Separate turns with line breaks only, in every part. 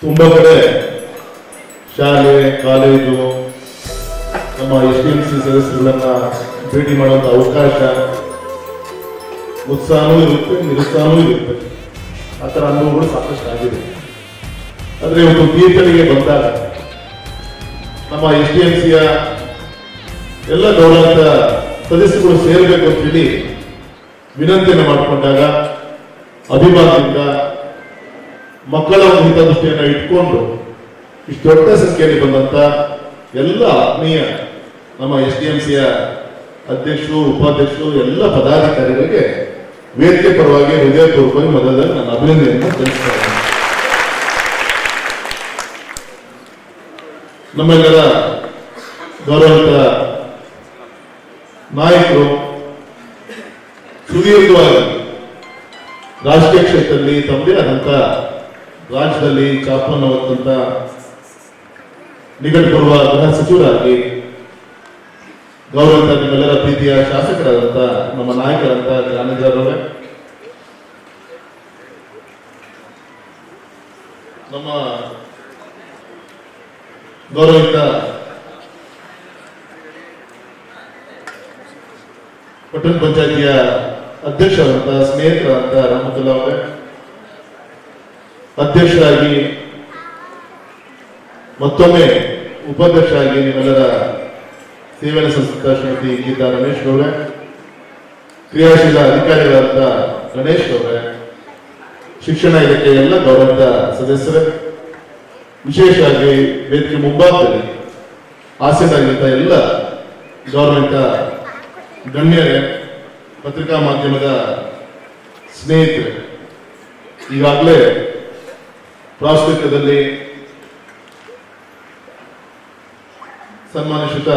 ತುಂಬಾ ಕಡೆ ಶಾಲೆ ಕಾಲೇಜು ನಮ್ಮ SDMC ಸದಸ್ಯರುಗಳನ್ನ ಭೇಟಿ ಮಾಡುವಂತ ಅವಕಾಶ ಉತ್ಸಾಹವೂ ಇರುತ್ತೆ, ನಿರುತ್ಸಾಹವೂ ಇರುತ್ತೆ. ಆ ಥರ ಅನುಭವಗಳು ಸಾಕಷ್ಟು ಆಗಿದೆ. ಆದರೆ ಇವತ್ತು ತೀರ್ಥಳಿಗೆ ಬಂದಾಗ ನಮ್ಮ SDMCಯ ಎಲ್ಲ ಗೌರವಂತ ಸದಸ್ಯರುಗಳು ಸೇರಬೇಕು ಅಂತ ಹೇಳಿ ವಿನಂತಿಯನ್ನು ಮಾಡಿಕೊಂಡಾಗ ಅಭಿಮಾನದಿಂದ ಮಕ್ಕಳ ಒಂದು ಹಿತದೃಷ್ಟಿಯನ್ನು ಇಟ್ಕೊಂಡು ಇಷ್ಟು ದೊಡ್ಡ ಸಂಖ್ಯೆಯಲ್ಲಿ ಬಂದಂತ ಎಲ್ಲ ಆತ್ಮೀಯ ನಮ್ಮ SDMCಯ ಅಧ್ಯಕ್ಷರು, ಉಪಾಧ್ಯಕ್ಷರು, ಎಲ್ಲ ಪದಾಧಿಕಾರಿಗಳಿಗೆ ವೇದಿಕೆ ಪರವಾಗಿ ಹೃದಯಪೂರ್ವಕವಾಗಿ ಮೊದಲಲ್ಲಿ ನನ್ನ ಅಭಿನಂದನೆಯನ್ನು ತಿಳಿಸ್ತಾರೆ. ನಮ್ಮೆಲ್ಲರ ಗೌರವಂತ ನಾಯಕರು ಸುದೀರ್ಘವಾಗಿ ರಾಜಕೀಯ ಕ್ಷೇತ್ರದಲ್ಲಿ ತಮ್ಮದೇ ಆದಂತ ರಾಜ್ಯದಲ್ಲಿ ಚಾಪನ್ನು ಹೊತ್ತಂತ ನಿಕಟಪೂರ್ವ ಗೃಹ ಸಚಿವರಾಗಿ ಗೌರವಂತ ನಿಮ್ಮೆಲ್ಲರ ಪ್ರೀತಿಯ ಶಾಸಕರಾದಂತ ನಮ್ಮ ನಾಯಕರಂತ ಜ್ಞಾನೇಂದ್ರರವರೇ, ನಮ್ಮ ಗೌರವಿತ ಪಟ್ಟಣ ಪಂಚಾಯತಿಯ ಅಧ್ಯಕ್ಷರಾದಂತ ಸ್ನೇಹಿತರಾದಂತ ರಹಮತುಲ್ಲಾ ಅವರೇ, ಅಧ್ಯಕ್ಷರಾಗಿ ಮತ್ತೊಮ್ಮೆ ಉಪಾಧ್ಯಕ್ಷರಾಗಿ ನಿಮ್ಮೆಲ್ಲರ ಸೇವೆಯ ಸಂಸ್ಥೆ ಶ್ರೀಮತಿ ಗೀತಾ ರಮೇಶ್ ಅವರೇ, ಕ್ರಿಯಾಶೀಲ ಅಧಿಕಾರಿಗಳಾದಂತ ಗಣೇಶ್ ಅವರೇ, ಶಿಕ್ಷಣ ಇಲಾಖೆ ಎಲ್ಲ ಗೌರವದ ಸದಸ್ಯರೇ, ವಿಶೇಷವಾಗಿ ವೇದಿಕೆ ಮುಂಭಾಗದಲ್ಲಿ ಆಸೀನರಾಗಿದ್ದ ಎಲ್ಲ ಗೌರವಿತ ಗಣ್ಯರೇ, ಪತ್ರಿಕಾ ಮಾಧ್ಯಮದ ಸ್ನೇಹಿತರೆ, ಈಗಾಗಲೇ ಪ್ರಾಸ್ತಾವಿಕದಲ್ಲಿ ಸನ್ಮಾನಿತ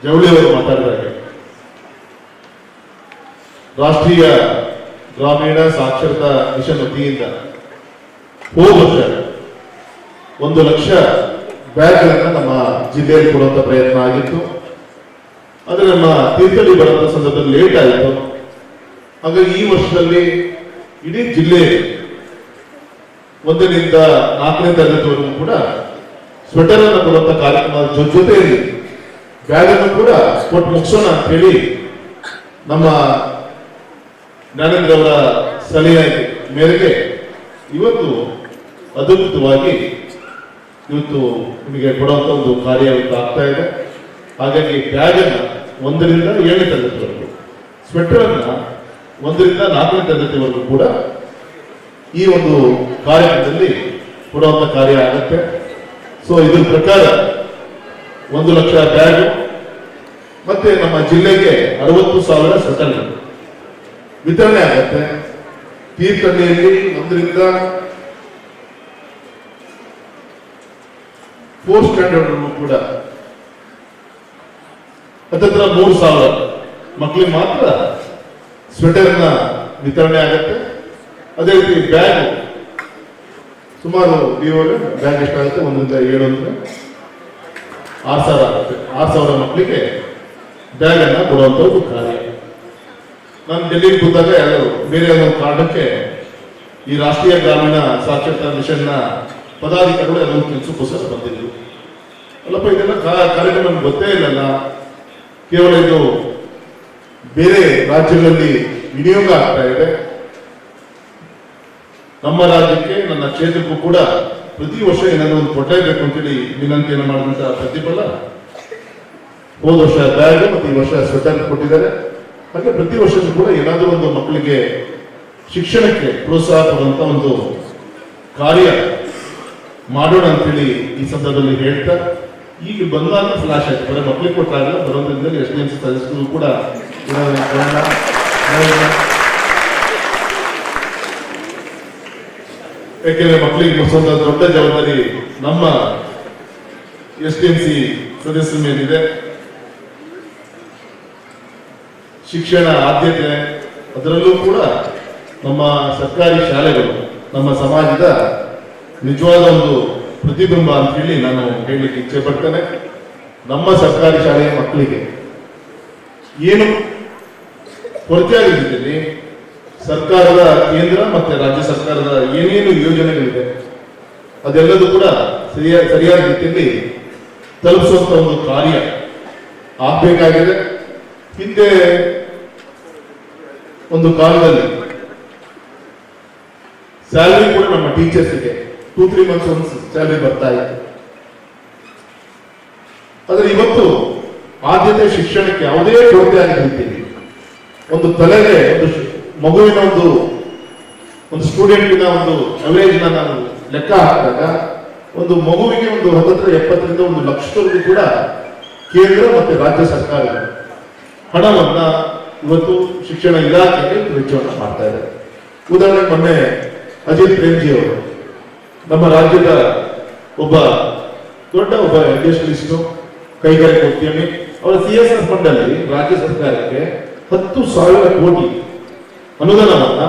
ಜವಳಿ ಅವರು ಮಾತಾಡಿದಾಗ ರಾಷ್ಟ್ರೀಯ ಗ್ರಾಮೀಣ ಸಾಕ್ಷರತಾ ಮಿಷನ್ ವತಿಯಿಂದ ಹೋದ ವರ್ಷ 1 ಲಕ್ಷ ಬ್ಯಾಗ್ಗಳನ್ನು ನಮ್ಮ ಜಿಲ್ಲೆಯಲ್ಲಿ ಕೊಡುವಂತ ಪ್ರಯತ್ನ ಆಗಿತ್ತು. ಆದರೆ ನಮ್ಮ ತೀರ್ಥಹಳ್ಳಿ ಬರುವಂತ ಸಂದರ್ಭದಲ್ಲಿ ಲೇಟ್ ಆಯಿತು. ಹಾಗಾಗಿ ಈ ವರ್ಷದಲ್ಲಿ ಇಡೀ ಜಿಲ್ಲೆ 1ರಿಂದ 4ನೇ ತರಗತಿವರೆಗೂ ಕೂಡ ಸ್ವೆಟರ್ ಅನ್ನು ಕೊಡುವಂತ ಕಾರ್ಯಕ್ರಮದ ಜೊತೆಯಲ್ಲಿ ಬ್ಯಾಗ್ ಅನ್ನು ಕೂಡ ಕೊಟ್ಟು ಮುಗಿಸೋಣ ಅಂತ ಹೇಳಿ ನಮ್ಮ ಜ್ಞಾನೇಂದ್ರ ಅವರ ಸಲಹೆ ಮೇರೆಗೆ ಇವತ್ತು ಅದ್ಭುತವಾಗಿ ಇವತ್ತು ನಿಮಗೆ ಕೊಡುವಂತ ಒಂದು ಕಾರ್ಯ ಆಗ್ತಾ ಇದೆ. ಹಾಗಾಗಿ ಬ್ಯಾಗ್ ಅನ್ನ 1ರಿಂದ 7ನೇ ತರಗತಿವರೆಗೂ, ಸ್ವೆಟರ್ ಅನ್ನ 1ರಿಂದ 4ನೇ ತರಗತಿವರೆಗೂ ಕೂಡ ಈ ಒಂದು ಕಾರ್ಯಕ್ರಮದಲ್ಲಿ ಕೊಡುವಂತ ಕಾರ್ಯ ಆಗುತ್ತೆ. ಸೊ ಇದ್ರ ಪ್ರಕಾರ 1 ಲಕ್ಷ ಬ್ಯಾಗ್ ಮತ್ತೆ ನಮ್ಮ ಜಿಲ್ಲೆಗೆ 60,000 ಸ್ವೆಟರ್ಗಳು ವಿತರಣೆ ಆಗುತ್ತೆ. ತೀರ್ಥಹಳ್ಳಿಯಲ್ಲಿ 1ರಿಂದ 4th ಸ್ಟ್ಯಾಂಡರ್ಡ್ ಕೂಡ ಹತ್ತಿರ 3,000 ಮಕ್ಕಳಿಗೆ ಮಾತ್ರ ಸ್ವೆಟರ್ನ ವಿತರಣೆ ಆಗುತ್ತೆ. ಅದೇ ರೀತಿ ಬ್ಯಾಗ್ ಸುಮಾರು ಬ್ಯಾಗ್ ಎಷ್ಟಾಗುತ್ತೆ, 1ರಿಂದ 7 ಅಂದ್ರೆ 6,000 ಆಗುತ್ತೆ. 6,000 ಮಕ್ಕಳಿಗೆ ಬ್ಯಾಗ್ ಅನ್ನ ಕೊಡುವಂತ ಒಂದು ಕಾರ್ಯ. ನಾನು ಡೆಲ್ಲಿಗೆ ಕೂತಾಗ ಯಾರು ಬೇರೆ ಒಂದು ಕಾರಣಕ್ಕೆ ಈ ರಾಷ್ಟ್ರೀಯ ಗ್ರಾಮೀಣ ಸಾಕ್ಷರತಾ ಮಿಷನ್ನ ಪದಾಧಿಕಾರಿಗಳು ಎಲ್ಲ ಕೆಲಸಕ್ಕೋಸ್ಕರ ಬಂದಿದ್ರು. ಅಲ್ಲಪ್ಪ ಇದೆಲ್ಲ ಕಾರ್ಯಕ್ರಮ ಗೊತ್ತೇ ಇಲ್ಲಲ್ಲ, ಕೇವಲ ಇದು ಬೇರೆ ರಾಜ್ಯಗಳಲ್ಲಿ ವಿನಿಯೋಗ ಆಗ್ತಾ ಇದೆ, ನಮ್ಮ ರಾಜ್ಯಕ್ಕೆ ನನ್ನ ಕ್ಷೇತ್ರಕ್ಕೂ ಕೂಡ ಪ್ರತಿ ವರ್ಷ ಏನಾದರೂ ಒಂದು ಕೊಟ್ಟಲೇಬೇಕು ಅಂತೇಳಿ ವಿನಂತಿಯನ್ನು ಮಾಡಿದಂತ ಪ್ರತಿಫಲ ಹೋದ ವರ್ಷ ಬ್ಯಾಗ್ ಮತ್ತು ಈ ವರ್ಷ ಸ್ವೆಟರ್ ಕೊಟ್ಟಿದ್ದಾರೆ. ಹಾಗೆ ಪ್ರತಿ ವರ್ಷವೂ ಕೂಡ ಏನಾದರೂ ಒಂದು ಮಕ್ಕಳಿಗೆ ಶಿಕ್ಷಣಕ್ಕೆ ಪ್ರೋತ್ಸಾಹ ಕೊಡುವಂತ ಒಂದು ಕಾರ್ಯ ಮಾಡೋಣ ಅಂತೇಳಿ ಈ ಸಂದರ್ಭದಲ್ಲಿ ಹೇಳ್ತಾ, ಈಗ ಬಂದಾಗ ಫ್ಲಾಶ್ ಆಯ್ತು, ಬರೀ ಮಕ್ಕಳಿಗೆ ಕೊಟ್ಟಾಗಲ್ಲ, ಬರೋದ್ರಿಂದ SDMC ಸದಸ್ಯರು ಕೂಡ ಯಾಕೆಂದ್ರೆ ಮಕ್ಕಳಿಗೆ ಮುಗಿಸುವಂತ ದೊಡ್ಡ ಜವಾಬ್ದಾರಿ ನಮ್ಮ SDMC ಸದಸ್ಯರ ಮೇಲಿದೆ. ಶಿಕ್ಷಣ ಆದ್ಯತೆ, ಅದರಲ್ಲೂ ಕೂಡ ನಮ್ಮ ಸರ್ಕಾರಿ ಶಾಲೆಗಳು ನಮ್ಮ ಸಮಾಜದ ನಿಜವಾದ ಒಂದು ಪ್ರತಿಬಿಂಬ ಅಂತ ಹೇಳಿ ನಾನು ಹೇಳಲಿಕ್ಕೆ ಇಚ್ಛೆ ಪಡ್ತೇನೆ. ನಮ್ಮ ಸರ್ಕಾರಿ ಶಾಲೆಯ ಮಕ್ಕಳಿಗೆ ಏನು ಕೊರತೆ ಆಗಿದ್ದೀನಿ, ಸರ್ಕಾರದ ಕೇಂದ್ರ ಮತ್ತೆ ರಾಜ್ಯ ಸರ್ಕಾರದ ಏನೇನು ಯೋಜನೆಗಳಿದೆ ಅದೆಲ್ಲದೂ ಕೂಡ ಸರಿಯಾದ ರೀತಿಯಲ್ಲಿ ತಲುಪಿಸುವಂತ ಒಂದು ಕಾರ್ಯ ಆಗ್ಬೇಕಾಗಿದೆ. ಹಿಂದೆ ಒಂದು ಕಾಲದಲ್ಲಿ ಸ್ಯಾಲರಿ ಕೂಡ ನಮ್ಮ ಟೀಚರ್ಸ್ಗೆ 2-3 ಮಂತ್ಸ್ ಒಂದು ಸ್ಯಾಲರಿ ಬರ್ತಾ ಇತ್ತು. ಆದ್ರೆ ಇವತ್ತು ಆದ್ಯತೆ ಶಿಕ್ಷಣಕ್ಕೆ ಯಾವುದೇ ಕೊರತೆ ಆಗಿರ್ತೀವಿ, ಒಂದು ತಲೆಗೆ ಒಂದು ಮಗುವಿನ ಒಂದು ಸ್ಟೂಡೆಂಟಿನ ಒಂದು ಅವರೇಜ್ ನಾನು ಲೆಕ್ಕ ಹಾಕಿದಾಗ ಒಂದು ಮಗುವಿಗೆ ಒಂದು 70ರಿಂದ 1 ಲಕ್ಷದವರೆಗೂ ಕೂಡ ಕೇಂದ್ರ ಮತ್ತೆ ರಾಜ್ಯ ಸರ್ಕಾರ ಹಣವನ್ನ ಇವತ್ತು ಶಿಕ್ಷಣ ಇಲಾಖೆಗೆ ವೆಚ್ಚವನ್ನ ಮಾಡ್ತಾ ಇದೆ. ಉದಾಹರಣೆಗೆ ಮೊನ್ನೆ ಅಜಿತ್ ಪ್ರೇಮ್ಜಿ ಅವರು ನಮ್ಮ ರಾಜ್ಯದ ದೊಡ್ಡ ಒಬ್ಬ ಇಂಡಸ್ಟ್ರಿಯಲಿಸ್ಟು, ಕೈಗಾರಿಕಾ ಉದ್ಯಮಿ, ಅವರ CSR ಫಂಡ್ ಅಲ್ಲಿ ರಾಜ್ಯ ಸರ್ಕಾರಕ್ಕೆ 10,000 ಕೋಟಿ ಅನುದಾನವನ್ನ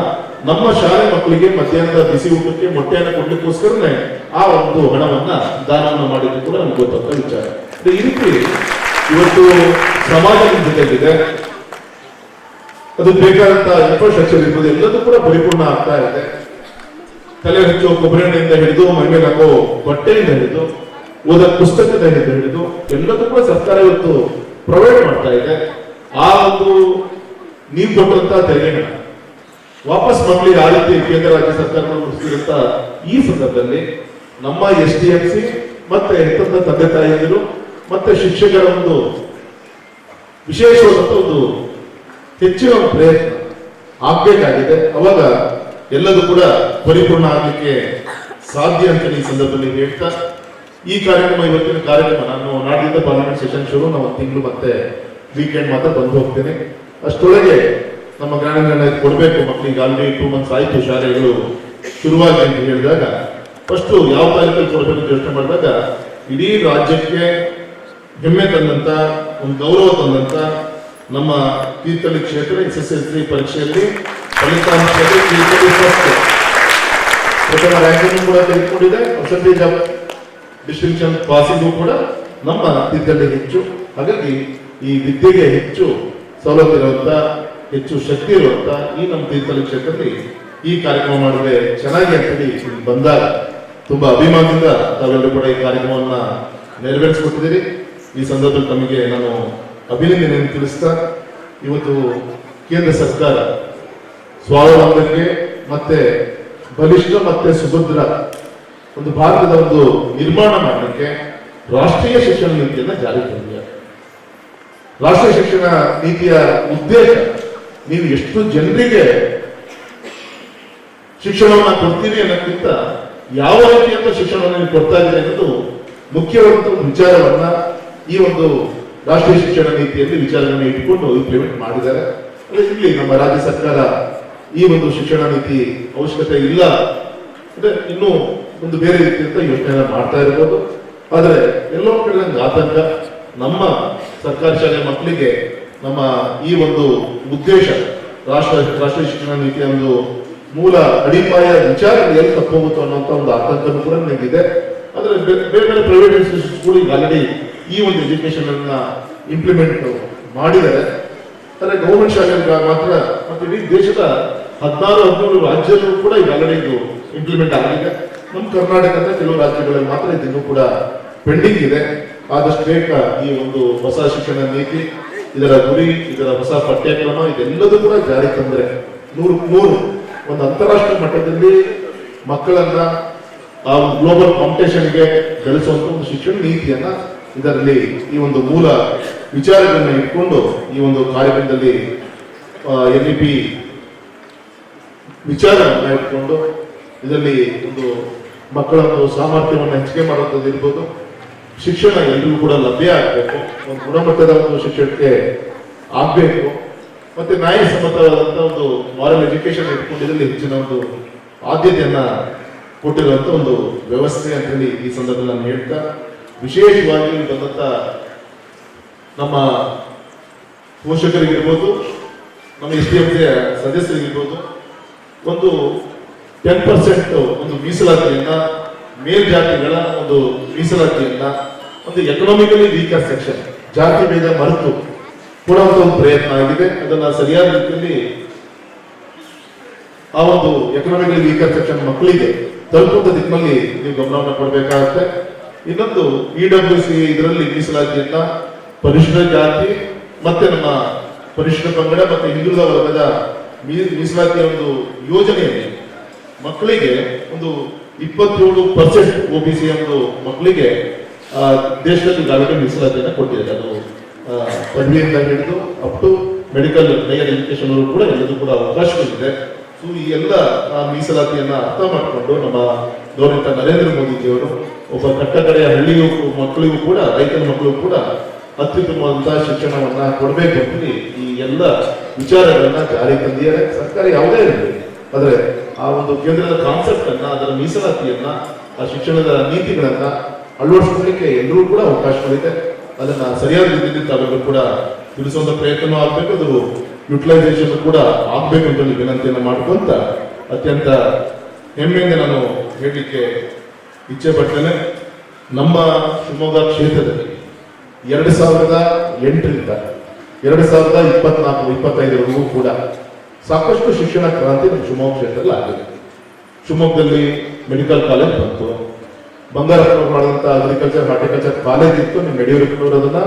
ನಮ್ಮ ಶಾಲೆ ಮಕ್ಕಳಿಗೆ ಮಧ್ಯಾಹ್ನದ ಬಿಸಿ ಊಟಕ್ಕೆ ಮೊಟ್ಟೆಯನ್ನು ಕೊಡ್ಲಿಕ್ಕೋಸ್ಕರನೇ ಆ ಒಂದು ಹಣವನ್ನ ದಾನವನ್ನು ಮಾಡಿದ್ದು ಕೂಡ ನಮ್ಗೆ ಗೊತ್ತಂತ ವಿಚಾರ. ಈ ರೀತಿ ಇವತ್ತು ಸಮಾಜದ ಜೊತೆಗಿದೆ, ಅದು ಬೇಕಾದಂತ ಇನ್ಫ್ರಾಸ್ಟ್ರಕ್ಚರ್ ಇರ್ಬೋದು, ಎಲ್ಲದೂ ಕೂಡ ಪರಿಪೂರ್ಣ ಆಗ್ತಾ ಇದೆ. ತಲೆ ಹಚ್ಚೋ ಕೊಬ್ಬರಿ ಎಣ್ಣೆಯಿಂದ ಹಿಡಿದು ಮೈಮೇಲೆ ಹಾಕೋ ಬಟ್ಟೆಯಿಂದ ಹಿಡಿದು ಓದ ಪುಸ್ತಕದಿಂದ ಹಿಡಿದು ಎಲ್ಲದೂ ಕೂಡ ಸರ್ಕಾರ ಇವತ್ತು ಪ್ರೊವೈಡ್ ಮಾಡ್ತಾ ಇದೆ. ಆ ಒಂದು ನೀವು ಕೊಟ್ಟಂತ ತೆರಿಗೆ ಹಣ ವಾಪಸ್ ಮಕ್ಕಳಿಗೆ ಆ ರೀತಿ ಕೇಂದ್ರ ರಾಜ್ಯ ಸರ್ಕಾರಗಳು ಕೊಡಿಸಿರುತ್ತ ಈ ಸಂದರ್ಭದಲ್ಲಿ ನಮ್ಮ SDMC ಮತ್ತೆ ಹೆತ್ತಂತ ತಂದೆ ತಾಯಿಯರು ಮತ್ತೆ ಶಿಕ್ಷಕರ ಒಂದು ವಿಶೇಷವಾದಂತ ಒಂದು ಹೆಚ್ಚಿನ ಒಂದು ಪ್ರಯತ್ನ ಆಗ್ಬೇಕಾಗಿದೆ. ಅವಾಗ ಎಲ್ಲದೂ ಕೂಡ ಪರಿಪೂರ್ಣ ಆಗಲಿಕ್ಕೆ ಸಾಧ್ಯ ಅಂತ ಈ ಸಂದರ್ಭದಲ್ಲಿ ಹೇಳ್ತಾ, ಈ ಕಾರ್ಯಕ್ರಮ ಇವತ್ತಿನ ಕಾರ್ಯಕ್ರಮ ನಾನು ನಾಡಿನಿಂದ ಪಾರ್ಲಿಮೆಂಟ್ ಸೆಷನ್ ಶುರು, ನಾವು 1 ತಿಂಗಳು ಮತ್ತೆ ವೀಕೆಂಡ್ ಮಾತ್ರ ಬಂದು ಹೋಗ್ತೇನೆ. ಅಷ್ಟೊಳಗೆ ನಮ್ಮ ಗ್ರಾಮೀಣ ಕೊಡಬೇಕು ಮಕ್ಕಳಿಗೆ. ಆಲ್ರೆಡಿ 2 ಮಂತ್ಸ್ ಆಯ್ತು ಶಾಲೆಗಳು ಶುರುವಾಗಿ ಅಂತ ಹೇಳಿದಾಗ ಫಸ್ಟ್ ಯಾವ ತಾರೀಕಲ್ಲಿ ಕೊಡಬೇಕು ಅಂತ ಯೋಚನೆ ಮಾಡಿದಾಗ ಇಡೀ ರಾಜ್ಯಕ್ಕೆ ಹೆಮ್ಮೆ ತಂದಂತ ಒಂದು ಗೌರವ ತಂದಂತ ನಮ್ಮ ತೀರ್ಥಹಳ್ಳಿ ಕ್ಷೇತ್ರ SSLC ಪರೀಕ್ಷೆಯಲ್ಲಿ ಫಲಿತಾಂಶದಲ್ಲಿ ತೀರ್ಥಹಳ್ಳಿ ಫಸ್ಟ್ ಪ್ರಥಮ ರ್ಯಾಂಕಿಂಗ್ ಕೂಡ ತೆಗೆದುಕೊಂಡಿದೆ. ಪರ್ಸೆಂಟೇಜ್ ಆಫ್ ಡಿಸ್ಟಿಂಕ್ಷನ್ ಪಾಸಿಂಗು ಕೂಡ ನಮ್ಮ ತೀರ್ಥಹಳ್ಳಿ ಹೆಚ್ಚು. ಹಾಗಾಗಿ ಈ ವಿದ್ಯೆಗೆ ಹೆಚ್ಚು ಸವಲತ್ತು ಇರುವಂತ, ಹೆಚ್ಚು ಶಕ್ತಿ ಇರುವಂತ ಈ ನಮ್ಮ ತೀರ್ಥಹಳ್ಳಿ ಕ್ಷೇತ್ರದಲ್ಲಿ ಈ ಕಾರ್ಯಕ್ರಮ ಮಾಡಿದ್ರೆ ಚೆನ್ನಾಗಿ ಅಂತೇಳಿ ಬಂದಾಗ ತುಂಬಾ ಅಭಿಮಾನದಿಂದ ತಾವೆಲ್ಲರೂ ಕೂಡ ಈ ಕಾರ್ಯಕ್ರಮವನ್ನ ನೆರವೇರಿಸಿಕೊಟ್ಟಿದ್ದೀರಿ. ಈ ಸಂದರ್ಭದಲ್ಲಿ ತಮಗೆ ನಾನು ಅಭಿನಂದನೆಯನ್ನು ತಿಳಿಸ್ತಾ, ಇವತ್ತು ಕೇಂದ್ರ ಸರ್ಕಾರ ಸ್ವಾವಲಂಬನೆಗೆ ಮತ್ತೆ ಬಲಿಷ್ಠ ಮತ್ತೆ ಸುಭದ್ರ ಒಂದು ಭಾರತದ ಒಂದು ನಿರ್ಮಾಣ ಮಾಡಲಿಕ್ಕೆ ರಾಷ್ಟ್ರೀಯ ಶಿಕ್ಷಣ ನೀತಿಯನ್ನ ಜಾರಿಗೆ ತಂದಿದೆ. ರಾಷ್ಟ್ರೀಯ ಶಿಕ್ಷಣ ನೀತಿಯ ಉದ್ದೇಶ ನೀವು ಎಷ್ಟು ಜನರಿಗೆ ಶಿಕ್ಷಣವನ್ನ ಕೊಡ್ತೀರಿ ಅನ್ನೋಕ್ಕಿಂತ ಯಾವ ರೀತಿಯಂತ ಶಿಕ್ಷಣವನ್ನು ನೀವು ಕೊಡ್ತಾ ಇದ್ದೀರಿ ಅನ್ನೋದು ಮುಖ್ಯವಾದಂತ ಒಂದು ವಿಚಾರವನ್ನ ಈ ಒಂದು ರಾಷ್ಟ್ರೀಯ ಶಿಕ್ಷಣ ನೀತಿಯಲ್ಲಿ ವಿಚಾರಗಳನ್ನು ಇಟ್ಕೊಂಡು ಇಂಪ್ಲಿಮೆಂಟ್ ಮಾಡಿದ್ದಾರೆ. ಇಲ್ಲಿ ನಮ್ಮ ರಾಜ್ಯ ಸರ್ಕಾರ ಈ ಒಂದು ಶಿಕ್ಷಣ ನೀತಿ ಅವಶ್ಯಕತೆ ಇಲ್ಲ ಅಂದ್ರೆ ಇನ್ನೂ ಒಂದು ಬೇರೆ ರೀತಿಯಂತ ಯೋಚನೆ ಮಾಡ್ತಾ ಇರ್ಬೋದು. ಆದ್ರೆ ಎಲ್ಲೋ ಕಡೆ ನಂಗೆ ಆತಂಕ, ನಮ್ಮ ಸರ್ಕಾರಿ ಶಾಲೆ ಮಕ್ಕಳಿಗೆ ನಮ್ಮ ಈ ಒಂದು ಉದ್ದೇಶ ರಾಷ್ಟ್ರೀಯ ಶಿಕ್ಷಣ ನೀತಿಯ ಒಂದು ಮೂಲ ಅಡಿಪಾಯ ವಿಚಾರ ಎಲ್ಲಿ ತಪ್ಪೋಗುತ್ತೋ ಅನ್ನೋಂಥ ಒಂದು ಆತಂಕನೂ ಕೂಡ ನನಗಿದೆ. ಆದ್ರೆ ಬೇರೆ ಬೇರೆ ಪ್ರೈವೇಟ್ ಇನ್ಸ್ಟಿಟ್ಯೂಷನ್ಸ್ಗಳು ಈಗ ಆಲ್ರೆಡಿ ಈ ಒಂದು ಎಜುಕೇಶನ್ ಅನ್ನ ಇಂಪ್ಲಿಮೆಂಟ್ ಮಾಡಿದ್ದಾರೆ. ಆದ್ರೆ ಗೌರ್ಮೆಂಟ್ ಶಾಲೆಗಳಿಗೆ ಮಾತ್ರ ಮತ್ತೆ ಇಡೀ ದೇಶದ 16-17 ರಾಜ್ಯದಲ್ಲೂ ಕೂಡ ಈಗ ಆಲ್ರೆಡಿ ಇದು ಇಂಪ್ಲಿಮೆಂಟ್ ಆಗಿದೆ. ನಮ್ಮ ಕರ್ನಾಟಕದ ಕೆಲವು ರಾಜ್ಯಗಳಲ್ಲಿ ಮಾತ್ರ ಇದನ್ನು ಕೂಡ ಪೆಂಡಿಂಗ್ ಇದೆ. ಆದಷ್ಟು ಬೇಗ ಈ ಒಂದು ಹೊಸ ಶಿಕ್ಷಣ ನೀತಿ, ಇದರ ಗುರಿ, ಇದರ ಹೊಸ ಪಠ್ಯಕ್ರಮ ಇದೆಲ್ಲದೂ ಕೂಡ ಜಾರಿ ತಂದ್ರೆ 100 ಒಂದು ಅಂತಾರಾಷ್ಟ್ರೀಯ ಮಟ್ಟದಲ್ಲಿ ಮಕ್ಕಳನ್ನ ಆ ಗ್ಲೋಬಲ್ ಕಾಂಪಿಟೇಷನ್ಗೆ ಬೆಳೆಸುವಂತ ಒಂದು ಶಿಕ್ಷಣ ನೀತಿಯನ್ನ ಇದರಲ್ಲಿ ಈ ಒಂದು ಮೂಲ ವಿಚಾರಗಳನ್ನ ಇಟ್ಕೊಂಡು ಈ ಒಂದು ಕಾರ್ಯಕ್ರಮದಲ್ಲಿ NEP ವಿಚಾರವನ್ನ ಇಟ್ಕೊಂಡು ಇದರಲ್ಲಿ ಒಂದು ಮಕ್ಕಳ ಒಂದು ಸಾಮರ್ಥ್ಯವನ್ನು ಹೆಚ್ಚಿಗೆ ಮಾಡುವಂಥದ್ದು ಇರ್ಬೋದು. ಶಿಕ್ಷಣ ಎಲ್ರಿಗೂ ಕೂಡ ಲಭ್ಯ ಆಗಬೇಕು, ಒಂದು ಗುಣಮಟ್ಟದ ಒಂದು ಶಿಕ್ಷಣಕ್ಕೆ ಆಗ್ಬೇಕು, ಮತ್ತೆ ನ್ಯಾಯಸಮ್ಮತವಾದಂತಹ ಒಂದು ಮಾರಲ್ ಎಜುಕೇಶನ್ ಇಟ್ಕೊಂಡು ಇದರಲ್ಲಿ ಹೆಚ್ಚಿನ ಒಂದು ಆದ್ಯತೆಯನ್ನ ಕೊಟ್ಟಿರುವಂತ ಒಂದು ವ್ಯವಸ್ಥೆ ಅಂತ ಹೇಳಿ ಈ ಸಂದರ್ಭದಲ್ಲಿ ನಾನು ಹೇಳ್ತಾ, ವಿಶೇಷವಾಗಿ ಬಂದಂತ ನಮ್ಮ ಪೋಷಕರಿಗಿರ್ಬೋದು, ನಮ್ಮ SDMC ಸದಸ್ಯರಿಗಿರ್ಬೋದು, ಒಂದು 10% ಒಂದು ಮೀಸಲಾತಿಯನ್ನ, ಮೇಲ್ಜಾತಿಗಳ ಒಂದು ಮೀಸಲಾತಿಯನ್ನ, ಒಂದು ಎಕನಾಮಿಕಲಿ ವೀಕರ್ ಸೆಕ್ಷನ್, ಜಾತಿ ಭೇದ ಮರೆತು ಕೊಡುವಂತ ಒಂದು ಪ್ರಯತ್ನ ಆಗಿದೆ. ಅದನ್ನ ಸರಿಯಾದ ರೀತಿಯಲ್ಲಿ ಆ ಒಂದು ಎಕನಾಮಿಕಲಿ ವೀಕರ್ ಸೆಕ್ಷನ್ ಮಕ್ಕಳಿಗೆ ತಲುಪುವಂತ ದಿಕ್ಕಿನಲ್ಲಿ ನೀವು ಗಮನವನ್ನು ಕೊಡಬೇಕಾಗುತ್ತೆ. ಇನ್ನೊಂದು EWC ಇದರಲ್ಲಿ ಮೀಸಲಾತಿಯನ್ನ ಪರಿಶಿಷ್ಟ ಜಾತಿ ಮತ್ತೆ ನಮ್ಮ ಪರಿಶಿಷ್ಟ ಪಂಗಡ ಮತ್ತೆ ಹಿಂದುಳಿದ ವರ್ಗದ ಮೀಸಲಾತಿಯ ಒಂದು ಯೋಜನೆಯಲ್ಲಿ ಮಕ್ಕಳಿಗೆ ಒಂದು 27% OBC ಒಂದು ಮಕ್ಕಳಿಗೆ ದೇಶದಲ್ಲಿ ಈಗಾಗಲೇ ಮೀಸಲಾತಿಯನ್ನು ಕೊಟ್ಟಿದೆ. ಅದು ಪದವಿಯಿಂದ ಹಿಡಿದು up to medical higher education ಕೂಡ ಎಲ್ಲದೂ ಕೂಡ ಅವಕಾಶಗಳಿದೆ. ಸೊ ಈ ಎಲ್ಲ ಮೀಸಲಾತಿಯನ್ನ ಅರ್ಥ ಮಾಡಿಕೊಂಡು ನಮ್ಮ ಗೌರವಿತ ನರೇಂದ್ರ ಮೋದಿಜಿಯವರು ಒಬ್ಬ ಕಟ್ಟಕಡೆಯ ಹಳ್ಳಿಯೂ ಮಕ್ಕಳಿಗೂ ಕೂಡ ರೈತರ ಮಕ್ಕಳಿಗೂ ಕೂಡ ಅತ್ಯುತ್ತಮವಾದಂತಹ ಶಿಕ್ಷಣವನ್ನ ಕೊಡಬೇಕು ಅಂತೇಳಿ ಈ ಎಲ್ಲ ವಿಚಾರಗಳನ್ನ ಜಾರಿ ತಂದಿದ್ದಾರೆ. ಸರ್ಕಾರ ಯಾವುದೇ ಇರಲಿ, ಆದ್ರೆ ಆ ಒಂದು ಕೇಂದ್ರದ ಕಾನ್ಸೆಪ್ಟ್ ಅನ್ನ, ಅದರ ಮೀಸಲಾತಿಯನ್ನ, ಆ ಶಿಕ್ಷಣದ ನೀತಿಗಳನ್ನ ಅಳವಡಿಸ್ಕೊಳ್ಳಿಕ್ಕೆ ಎಲ್ಲರೂ ಕೂಡ ಅವಕಾಶಗಳಿದೆ. ಅದನ್ನ ಸರಿಯಾದ ರೀತಿಯಲ್ಲಿ ತಾವೆಲ್ಲರೂ ಕೂಡ ತಿಳಿಸುವಂತ ಪ್ರಯತ್ನ ಆಗ್ಬೇಕು, ಅದು ಯುಟಿಲೈಸೇಷನ್ ಕೂಡ ಆಗ್ಬೇಕು ಅಂತ ವಿನಂತಿಯನ್ನು ಮಾಡ್ಕೊಂತ ಅತ್ಯಂತ ಹೆಮ್ಮೆಯಿಂದ ನಾನು ಹೇಳಲಿಕ್ಕೆ ಇಚ್ಛೆ ಪಡ್ತೇನೆ. ನಮ್ಮ ಶಿವಮೊಗ್ಗ ಕ್ಷೇತ್ರದಲ್ಲಿ 2008ರಿಂದ 2024-25ವರೆಗೂ ಕೂಡ ಸಾಕಷ್ಟು ಶಿಕ್ಷಣ ಕ್ರಾಂತಿ ನಮ್ಮ ಶಿವಮೊಗ್ಗ ಕ್ಷೇತ್ರದಲ್ಲಿ ಆಗಿದೆ. ಶಿವಮೊಗ್ಗದಲ್ಲಿ ಮೆಡಿಕಲ್ ಕಾಲೇಜ್ ಬಂತು, ಬಂಗಾರಪ್ಪನವರು ಮಾಡಿದಂತ ಅಗ್ರಿಕಲ್ಚರ್ ಹಾರ್ಟಿಕಲ್ಚರ್ ಕಾಲೇಜ್ ಇತ್ತು. ನಿಮ್ಮ ಯಡಿಯೂರಪ್ಪನವರು ಅದನ್ನ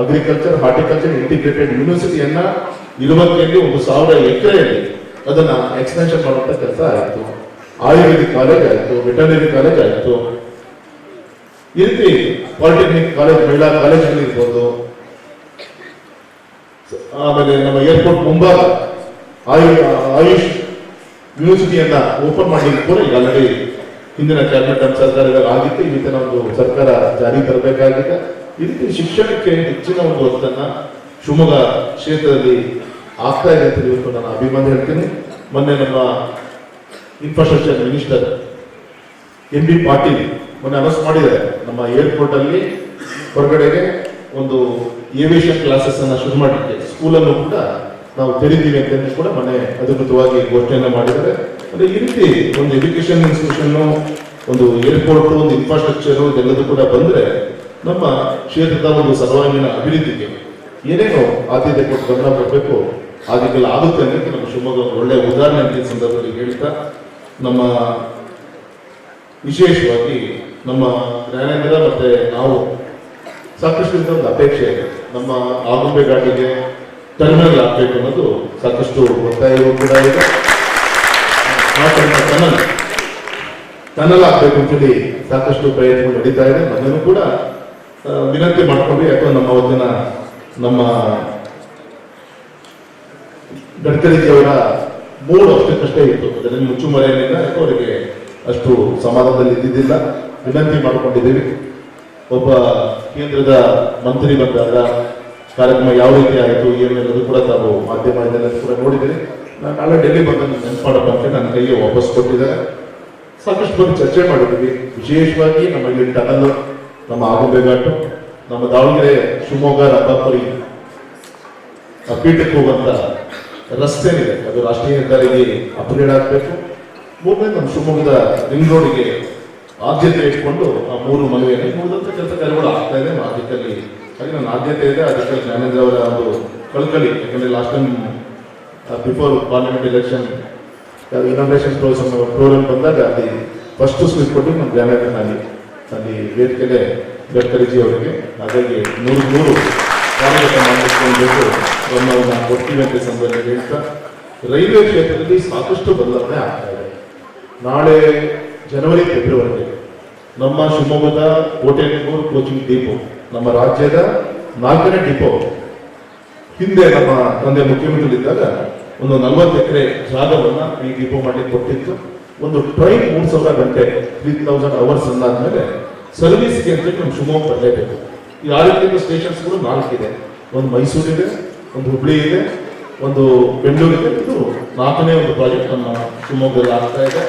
ಅಗ್ರಿಕಲ್ಚರ್ ಹಾರ್ಟಿಕಲ್ಚರ್ ಇಂಟಿಗ್ರೇಟೆಡ್ ಯೂನಿವರ್ಸಿಟಿಯನ್ನ ಇರುವಕ್ಕೆಯಲ್ಲಿ 1,000 ಎಕರೆಯಲ್ಲಿ ಅದನ್ನ ಎಕ್ಸ್ಟೆನ್ಷನ್ ಮಾಡುವಂತ ಕೆಲಸ ಆಯಿತು. ಆಯುರ್ವೇದಿಕ್ ಕಾಲೇಜ್ ಆಯಿತು, ವೆಟರ್ನರಿ ಕಾಲೇಜ್ ಆಯಿತು. ಈ ರೀತಿ ಪಾಲಿಟೆಕ್ನಿಕ್ ಕಾಲೇಜ್, ಮಹಿಳಾ ಕಾಲೇಜ್ಗಳಿರ್ಬೋದು. ಆಮೇಲೆ ನಮ್ಮ ಏರ್ಪೋರ್ಟ್ ಮುಂಭಾಗ ಆಯುಷ್ ಯೂನಿವರ್ಸಿಟಿಯನ್ನ ಓಪನ್ ಮಾಡಲಿಕ್ಕೆ ಕೂಡ ಈಗ ಆಲ್ರೆಡಿ ಹಿಂದಿನ ಕ್ಯಾಬಿನೆಟ್ ಸರ್ಕಾರದಲ್ಲಿ ಆಗಿತ್ತು. ಇವತ್ತಿನ ಒಂದು ಸರ್ಕಾರ ಜಾರಿ ತರಬೇಕಾಗಿದೆ. ಈ ರೀತಿ ಶಿಕ್ಷಣಕ್ಕೆ ಹೆಚ್ಚಿನ ಒಂದು ಒತ್ತನ್ನ ಶಿವಮೊಗ್ಗ ಕ್ಷೇತ್ರದಲ್ಲಿ ಆಗ್ತಾ ಇದೆ ಅಂತ ಇವತ್ತು ನಾನು ಅಭಿಮಾನ ಹೇಳ್ತೀನಿ. ಮೊನ್ನೆ ನಮ್ಮ ಇನ್ಫ್ರಾಸ್ಟ್ರಕ್ಚರ್ ಮಿನಿಸ್ಟರ್ MB ಪಾಟೀಲ್ ಮೊನ್ನೆ ಅನೌನ್ಸ್ ಮಾಡಿದ್ದಾರೆ, ನಮ್ಮ ಏರ್ಪೋರ್ಟ್ ಅಲ್ಲಿ ಹೊರಗಡೆಗೆ ಒಂದು ಏವಿಯೇಷನ್ ಕ್ಲಾಸಸ್ ಅನ್ನ ಶುರು ಮಾಡಲಿಕ್ಕೆ ಸ್ಕೂಲನ್ನು ಕೂಡ ನಾವು ತೆರೀತೀವಿ ಅಂತ ಕೂಡ ಮೊನ್ನೆ ಅಧಿಕೃತವಾಗಿ ಘೋಷಣೆಯನ್ನು ಮಾಡಿದ್ದಾರೆ. ಅಂದ್ರೆ ಈ ರೀತಿ ಒಂದು ಎಜುಕೇಶನ್ ಇನ್ಸ್ಟಿಟ್ಯೂಷನ್, ಒಂದು ಏರ್ಪೋರ್ಟ್, ಒಂದು ಇನ್ಫ್ರಾಸ್ಟ್ರಕ್ಚರ್ ಇದೆಲ್ಲದೂ ಕೂಡ ಬಂದ್ರೆ ನಮ್ಮ ಕ್ಷೇತ್ರದ ಒಂದು ಸರ್ವಾಂಗೀಣ ಅಭಿವೃದ್ಧಿಗೆ ಏನೇನು ಆದ್ಯತೆ ಕೊಟ್ಟು ಗಮನ ಕೊಡಬೇಕು ಅದಕ್ಕೆಲ್ಲ ಆಗುತ್ತೆ ಅನ್ನೋಕ್ಕೆ ನಮ್ಮ ಶಿವಮೊಗ್ಗ ಒಂದು ಒಳ್ಳೆಯ ಉದಾಹರಣೆ ಅಂತ ಈ ಸಂದರ್ಭದಲ್ಲಿ ಹೇಳ್ತಾ, ನಮ್ಮ ವಿಶೇಷವಾಗಿ ನಮ್ಮ ಜ್ಞಾನೇಂದ್ರ ಮತ್ತೆ ನಾವು ಸಾಕಷ್ಟು ಒಂದು ಅಪೇಕ್ಷೆ ಇದೆ. ನಮ್ಮ ಆಗುಂಬೆ ಘಾಟಿಗೆ ಟರ್ಮಿನಲ್ ಆಗ್ಬೇಕು ಅನ್ನೋದು ಸಾಕಷ್ಟು ಒತ್ತಾಯವೂ ಕೂಡ ಇದೆ. ಟನಲ್ ಆಗ್ಬೇಕು ಅಂತೇಳಿ ಸಾಕಷ್ಟು ಪ್ರಯತ್ನಗಳು ನಡೀತಾ ಇದೆ. ನನ್ನನ್ನು ಕೂಡ ವಿನಂತಿ ಮಾಡ್ಕೊಂಡ್ರಿ, ಯಾಕಂದ್ರೆ ನಮ್ಮ ಅವತ್ತಿನ ನಮ್ಮ ಗಡ್ಕರಿಜಿಯವರ ಮೂಡ್ ಅಷ್ಟಕ್ಕಷ್ಟೇ ಇತ್ತು. ಅದರಲ್ಲಿ ಮುಚ್ಚುಮರೆಯಲ್ಲಿಲ್ಲ, ಯಾಕೋ ಅವರಿಗೆ ಅಷ್ಟು ಸಮಾಧಾನದಲ್ಲಿ ಇದ್ದಿದ್ದಿಲ್ಲ. ವಿನಂತಿ ಮಾಡ್ಕೊಂಡಿದ್ದೀವಿ. ಒಬ್ಬ ಕೇಂದ್ರದ ಮಂತ್ರಿ ಬಂದಾಗ ಕಾರ್ಯಕ್ರಮ ಯಾವ ರೀತಿ ಆಯಿತು ಏನೆಲ್ಲದು ಕೂಡ ತಾವು ಮಾಧ್ಯಮದಲ್ಲಿ ಕೂಡ ನೋಡಿದ್ದೀರಿ. ನಾನು ನಾಳೆ ಡೆಲ್ಲಿ ಬಂದು ನೆನಪಾಡಪ್ಪ ಅಂತ ನನ್ನ ಕೈಗೆ ವಾಪಸ್ ಕೊಟ್ಟಿದ್ದಾರೆ. ಸಾಕಷ್ಟು ಬಗ್ಗೆ ಚರ್ಚೆ ಮಾಡಿದ್ದೀವಿ. ವಿಶೇಷವಾಗಿ ನಮ್ಮ ಇಲ್ಲಿ ಟನಲ್, ನಮ್ಮ ಆಗುಂಬೆ ಘಾಟು, ನಮ್ಮ ದಾವಣಗೆರೆ ಶಿವಮೊಗ್ಗ ರಂಭಾಪುರಿ ಪೀಠಕ್ಕೆ ಹೋಗುವಂತ ರಸ್ತೆ ಇದೆ, ಅದು ರಾಷ್ಟ್ರೀಯ ಹೆದ್ದಾರಿಗೆ ಅಪ್ಗ್ರೇಡ್ ಆಗಬೇಕು. ಮೂರನೇ ನಮ್ಮ ಶಿವಮೊಗ್ಗದ ರಿಂಗ್ ರೋಡಿಗೆ ಆದ್ಯತೆ ಇಟ್ಕೊಂಡು ಆ ಮೂರು ಮನವಿಯಲ್ಲಿ ಮೂರದಂತ ಕೆಲಸ ಕಾರ್ಯಗಳು ಆಗ್ತಾ ಇದೆ. ಆದ್ಯತೆಯಲ್ಲಿ ಹಾಗೆ ನನ್ನ ಆದ್ಯತೆ ಇದೆ. ಅದಕ್ಕೆ ಜ್ಞಾನೇಂದ್ರ ಅವರ ಒಂದು ಕಳ್ಕಳಿ, ಯಾಕಂದ್ರೆ last time before parliament election inauguration program ಬಂದಾಗ ಅಲ್ಲಿ ಫಸ್ಟ್ ಸ್ಪೀಚ್ ಕೊಟ್ಟು ನಮ್ಮ ಜ್ಞಾನೇಂದ್ರ ಅಲ್ಲಿ ವೇದಿಕೆಗೆ ಗಡ್ಕರಿಜಿ ಅವರಿಗೆ. ಹಾಗಾಗಿ 100 ಕಾರ್ಯಗತ ಮಾಡಿಕೊಂಡು ಗಮನವನ್ನು ಕೊಡ್ತೀವಿ ಅಂತ ಸಂದರ್ಭದಲ್ಲಿ ಹೇಳ್ತಾ, ರೈಲ್ವೆ ಕ್ಷೇತ್ರದಲ್ಲಿ ಸಾಕಷ್ಟು ಬದಲಾವಣೆ ಆಗ್ತಾ ಇದೆ. ನಾಳೆ ಜನವರಿ ಫೆಬ್ರವರಿಗೆ ನಮ್ಮ ಶಿವಮೊಗ್ಗದ ಕೋಟೆನೂರು ಕೋಚಿಂಗ್ ಡಿಪೋ ನಮ್ಮ ರಾಜ್ಯದ 4ನೇ ಡಿಪೋ. ಹಿಂದೆ ನಮ್ಮ ತಂದೆ ಮುಖ್ಯಮಂತ್ರಿ ಇದ್ದಾಗ ಒಂದು 40 ಎಕರೆ ಜಾಗವನ್ನ ಈ ಡಿಪೋ ಮಾಡಲಿಕ್ಕೆ ಕೊಟ್ಟಿತ್ತು. ಒಂದು ಟ್ರೈನ್ 3000 ಗಂಟೆ 3000 ಅವರ್ಸ್ ಅಂದಾದ್ಮೇಲೆ ಸರ್ವಿಸ್ಗೆ ಅಂತ ನಮ್ಮ ಶಿವಮೊಗ್ಗ ಬರಲೇಬೇಕು. ಈ ಆ ರೀತಿಯ ಸ್ಟೇಷನ್ಸ್ಗಳು 4 ಇದೆ. ಒಂದು ಮೈಸೂರಿದೆ, ಒಂದು ಹುಬ್ಳಿ ಇದೆ, ಒಂದು ಬೆಂಗಳೂರು ಇದೆ. ಇದು 4ನೇ ಒಂದು ಪ್ರಾಜೆಕ್ಟ್ ನಮ್ಮ ಶಿವಮೊಗ್ಗದಲ್ಲಿ ಆಗ್ತಾ ಇದೆ.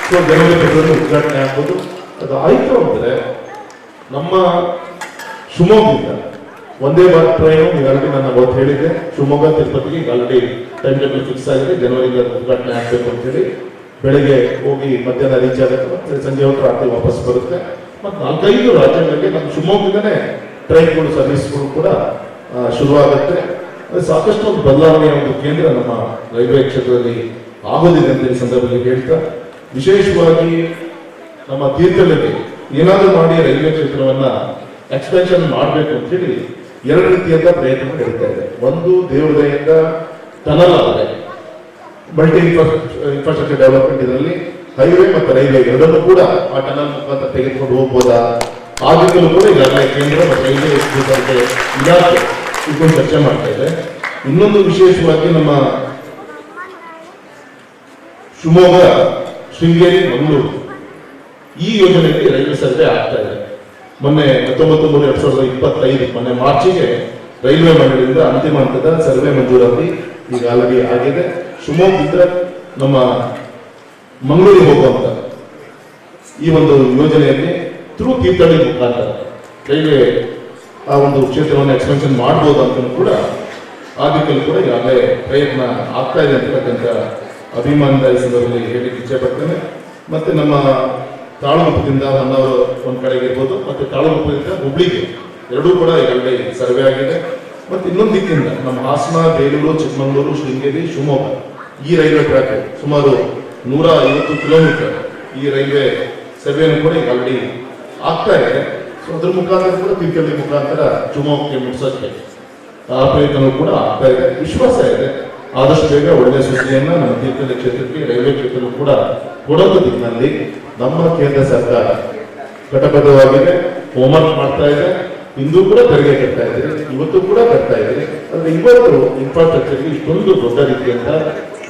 ಸೊ ಜನವರಿ ಫೆಬ್ರವರಿ ಉದ್ಘಾಟನೆ ಆಗ್ಬೋದು. ಅದು ಆಯಿತು ಅಂದರೆ ನಮ್ಮ ಶಿವಮೊಗ್ಗದಿಂದ ಒಂದೇ ಭಾರತ್ ಟ್ರೈನು ಈಗಾಗಲೇ ನಾನು ಅವತ್ತು ಹೇಳಿದ್ದೆ, ಶಿವಮೊಗ್ಗ ತಿರುಪತಿಗೆ ಈಗ ಆಲ್ರೆಡಿ ಟೈಮ್ ಟೇಬಲ್ ಫಿಕ್ಸ್ ಆಗಿದೆ. ಜನವರಿಗೆ ಉದ್ಘಾಟನೆ ಆಗಬೇಕು ಅಂತೇಳಿ ಬೆಳಗ್ಗೆ ಹೋಗಿ ಮಧ್ಯಾಹ್ನ ರೀಚ್ ಆಗುತ್ತೆ, ಮತ್ತೆ ಸಂಜೆ ಹೊತ್ತು ರಾತ್ರಿ ವಾಪಸ್ ಬರುತ್ತೆ. ಮತ್ತು 4-5 ರಾಜ್ಯಗಳಿಗೆ ನಮ್ಮ ಶಿವಮೊಗ್ಗದಿಂದನೇ ಟ್ರೈನ್ಗಳು ಸರ್ವಿಸ್ಗಳು ಕೂಡ ಶುರುವಾಗುತ್ತೆ. ಸಾಕಷ್ಟು ಒಂದು ಬದಲಾವಣೆಯ ಒಂದು ಕೇಂದ್ರ ನಮ್ಮ ರೈಲ್ವೆ ಕ್ಷೇತ್ರದಲ್ಲಿ ಆಗೋದಿದೆ ಅಂತ ಈ ಸಂದರ್ಭದಲ್ಲಿ ಹೇಳ್ತಾ, ವಿಶೇಷವಾಗಿ ನಮ್ಮ ತೀರ್ಥಹಳ್ಳಿಗೆ ಏನಾದರೂ ಮಾಡಿ ರೈಲ್ವೆ ಕ್ಷೇತ್ರವನ್ನ ಎಕ್ಸ್ಪೆನ್ಷನ್ ಮಾಡಬೇಕು ಅಂತ ಹೇಳಿ ಎರಡು ರೀತಿಯಾದ ಪ್ರಯತ್ನ ನಡೀತಾ ಇದೆ. ಒಂದು ದೇವರ ದಯೆಯಿಂದ ಟನಲ್ ಆದರೆ ಮಲ್ಟಿ ಇನ್ಫ್ರಾಸ್ಟ್ರಕ್ಚರ್ ಡೆವಲಪ್ಮೆಂಟ್ ಇದರಲ್ಲಿ ಹೈವೇ ಮತ್ತು ರೈಲ್ವೆ ಎರಡನ್ನೂ ಕೂಡ ಆ ಟನಲ್ ಮುಖಾಂತರ ತೆಗೆದುಕೊಂಡು ಹೋಗ್ಬೋದಾ, ಆ ದಿಕ್ಕಲ್ಲೂ ಕೂಡ ಈಗಾಗಲೇ ಕೇಂದ್ರ ಮತ್ತು ರೈಲ್ವೆ ಇಲಾಖೆ ಇದನ್ನು ಚರ್ಚೆ ಮಾಡ್ತಾ ಇದೆ. ಇನ್ನೊಂದು ವಿಶೇಷವಾಗಿ ನಮ್ಮ ಶಿವಮೊಗ್ಗ, ಶೃಂಗೇರಿ, ಮಂಗಳೂರು ಈ ಯೋಜನೆಗೆ ರೈಲ್ವೆ ಸರ್ವೆ ಆಗ್ತಾ ಇದೆ. ಮೊನ್ನೆ 19/3/2025 ಮೊನ್ನೆ ಮಾರ್ಚಿಗೆ ರೈಲ್ವೆ ಮಂಡಳಿಯಿಂದ ಅಂತಿಮ ಹಂತದ ಸರ್ವೆ ಮಂಜೂರಾತಿ ಈಗ ಆಲ್ರೆಡಿ ಆಗಿದೆ. ಶಿವಮೊಗ್ಗದಿಂದ ನಮ್ಮ ಮಂಗಳೂರಿಗೆ ಹೋಗುವಂತ ಈ ಒಂದು ಯೋಜನೆಯಲ್ಲಿ ಥ್ರೂ ತೀರ್ಥಹಳ್ಳಿ ಮುಖಾಂತರ ರೈಲ್ವೆ ಆ ಒಂದು ಕ್ಷೇತ್ರವನ್ನು ಎಕ್ಸ್ಪೆನ್ಷನ್ ಮಾಡ್ಬೋದು ಅಂತ ಕೂಡ ಆ ದಿಕ್ಕಲ್ಲಿ ಕೂಡ ಈಗಾಗಲೇ ಪ್ರಯತ್ನ ಆಗ್ತಾ ಇದೆ ಅಂತಕ್ಕಂಥ ಅಭಿಮಾನದ ಈ ಸಂದರ್ಭದಲ್ಲಿ ಹೇಳಿಕ್ಕೆ ಇಚ್ಛೆ ಪಡ್ತೇನೆ. ಮತ್ತೆ ನಮ್ಮ ತಾಳಗುಪ್ಪದಿಂದ ಹೊನ್ನಾವರ ಒಂದ್ ಕಡೆಗೆ ಇರ್ಬೋದು, ಮತ್ತೆ ತಾಳಗುಪ್ಪದಿಂದ ಹುಬ್ಳಿಗೆ ಎರಡೂ ಕೂಡ ಈಗಾಗಲೇ ಸರ್ವೆ ಆಗಿದೆ. ಮತ್ತೆ ಇನ್ನೊಂದು ದಿಕ್ಕಿಂದ ನಮ್ಮ ಹಾಸನ, ಬೇಲೂರು, ಚಿಕ್ಕಮಗಳೂರು, ಶೃಂಗೇರಿ, ಶಿವಮೊಗ್ಗ ಈ ರೈಲ್ವೆ ಟ್ರ್ಯಾಕ್ ಸುಮಾರು 150 ಕಿಲೋಮೀಟರ್ ಈ ರೈಲ್ವೆ ಸರ್ವೆಯನ್ನು ಕೂಡ ಈಗ ಆಲ್ರೆಡಿ ಆಗ್ತಾ ಇದೆ. ಸೊ ಅದ್ರ ಮುಖಾಂತರ ಕೂಡ ತೀರ್ಥಹಳ್ಳಿ ಮುಖಾಂತರ ಶಿವಮೊಗ್ಗಕ್ಕೆ ಮುಗಿಸೋಕ್ಕೆ ಆ ಪ್ರಯತ್ನ ಕೂಡ ಆಗ್ತಾ ಇದೆ. ವಿಶ್ವಾಸ ಇದೆ ಆದಷ್ಟು ಬೇಗ ಒಳ್ಳೆಯ ಸುದ್ದಿಯನ್ನ ನಮ್ಮ ತೀರ್ಥಹಳ್ಳಿ ಕ್ಷೇತ್ರಕ್ಕೆ, ರೈಲ್ವೆ ಕ್ಷೇತ್ರಕ್ಕೂ ಕೂಡ ಕೊಡೋದು ದಿಕ್ಕಿನಲ್ಲಿ ನಮ್ಮ ಕೇಂದ್ರ ಸರ್ಕಾರ ಕಟಬದ್ಧವಾಗಿದೆ, ಹೋಮ್ವರ್ಕ್ ಮಾಡ್ತಾ ಇದೆ. ಇಂದು ಕೂಡ ತೆರಿಗೆ ಕಟ್ತಾ ಇದ್ದೀರಿ, ಇವತ್ತು ಕೂಡ ಕಟ್ತಾ ಇದ್ದೀರಿ. ಆದ್ರೆ ಇವತ್ತು ಇನ್ಫ್ರಾಸ್ಟ್ರಕ್ಚರ್ಗೆ ಇಷ್ಟೊಂದು ದೊಡ್ಡ ರೀತಿಯಂತ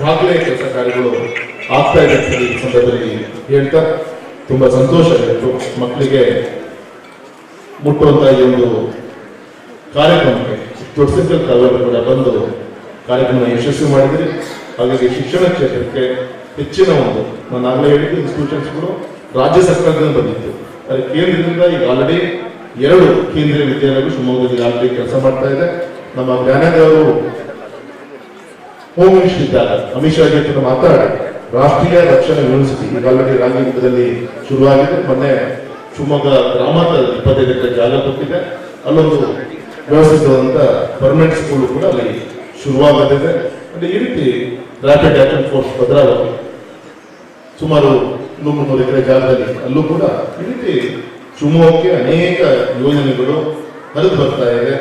ದಾಖಲೆ ಕೆಲಸ ಕಾರ್ಯಗಳು ಆಗ್ತಾ ಇದೆ ಅಂತ ಈ ಸಂದರ್ಭದಲ್ಲಿ ಹೇಳ್ತಾ ತುಂಬಾ ಸಂತೋಷ ಆಯಿತು. ಮಕ್ಕಳಿಗೆ ಮುಟ್ಟುವಂತ ಈ ಒಂದು ಕಾರ್ಯಕ್ರಮಕ್ಕೆ ದೊಡ್ಡ ಸಂಖ್ಯೆ ತಾವೆಲ್ಲರೂ ಕೂಡ ಬಂದು ಕಾರ್ಯಕ್ರಮ ಯಶಸ್ವಿ ಮಾಡಿದ್ರಿ. ಹಾಗಾಗಿ ಶಿಕ್ಷಣ ಕ್ಷೇತ್ರಕ್ಕೆ ಹೆಚ್ಚಿನ ಒಂದು ನಾನು ಆಗಲೇ ಹೇಳಿದ್ದು ಇನ್ಸ್ಟಿಟ್ಯೂಷನ್ಸ್ಗಳು ರಾಜ್ಯ ಸರ್ಕಾರದಿಂದ ಬಂದಿತ್ತು, ಆದರೆ ಕೇಂದ್ರದಿಂದ ಈಗ ಆಲ್ರೆಡಿ 2 ಕೇಂದ್ರೀಯ ವಿದ್ಯಾಲಯಗಳು ಶಿವಮೊಗ್ಗದಲ್ಲಿ ಆಲ್ರೆಡಿ ಕೆಲಸ ಮಾಡ್ತಾ ಇದೆ. ನಮ್ಮ ಜ್ಞಾನದೇವರು ಹೋಮ್ ಮಿನಿಸ್ಟರ್ ಇದ್ದಾಗ ಅಮಿತ್ ಶಾ ಜೊತೆ ಮಾತಾಡಿ ರಾಷ್ಟ್ರೀಯ ರಕ್ಷಣಾ ಯೂನಿವರ್ಸಿಟಿ ಈಗ ಆಲ್ರೆಡಿ ರಾಜೀವ್ದಲ್ಲಿ ಶುರುವಾಗಿದೆ. ಮೊನ್ನೆ ಶಿವಮೊಗ್ಗ ಗ್ರಾಮಾಂತರ 25 ಎಕರೆ ಜಾಗ ಕೊಟ್ಟಿದೆ. ಅಲ್ಲೊಂದು ವ್ಯವಸ್ಥಿತವಾದಂತ ಪರ್ಮನೆಂಟ್ ಸ್ಕೂಲ್ ಕೂಡ ಅಲ್ಲಿ ಶುರುವಾಗಲಿದೆ. ಅಂದ್ರೆ ಈ ರೀತಿ ರ್ಯಾಪಿಡ್ ಆಕ್ಷನ್ ಫೋರ್ಸ್ ಭದ್ರಾವತಿ ಸುಮಾರು 100-300 ಎಕರೆ ಜಾಗದಲ್ಲಿ ಅಲ್ಲೂ ಕೂಡ ಈ ರೀತಿ ಶಿವಮೊಗ್ಗಕ್ಕೆ ಅನೇಕ ಯೋಜನೆಗಳು ಹರಿದು ಬರ್ತಾ ಇದೆ.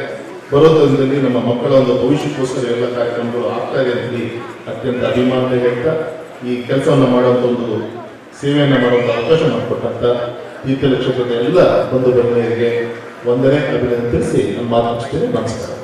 ಬರೋದ್ರಲ್ಲಿ ನಮ್ಮ ಮಕ್ಕಳ ಒಂದು ಭವಿಷ್ಯಕ್ಕೋಸ್ಕರ ಎಲ್ಲ ಕಾರ್ಯಕ್ರಮಗಳು ಆಗ್ತಾ ಇದೆ ಅಂತ ಅತ್ಯಂತ ಅಭಿಮಾನ ಹೇಳ್ತಾ ಈ ಕೆಲಸವನ್ನು ಮಾಡುವಂತ ಒಂದು ಸೇವೆಯನ್ನು ಮಾಡುವಂತ ಅವಕಾಶ ಮಾಡಿಕೊಟ್ಟಂತ ತೀರ್ಥಹಳ್ಳಿ ಕ್ಷೇತ್ರದ ಎಲ್ಲ ಬಂಧು ಬೆಂಬಲಿಗರಿಗೆ ವಂದನೆ, ಅಭಿನಂದನೆ ತಿಳಿಸಿ ನಾನು ಮಾತನಾಡ್ತೇನೆ. ನಮಸ್ಕಾರ.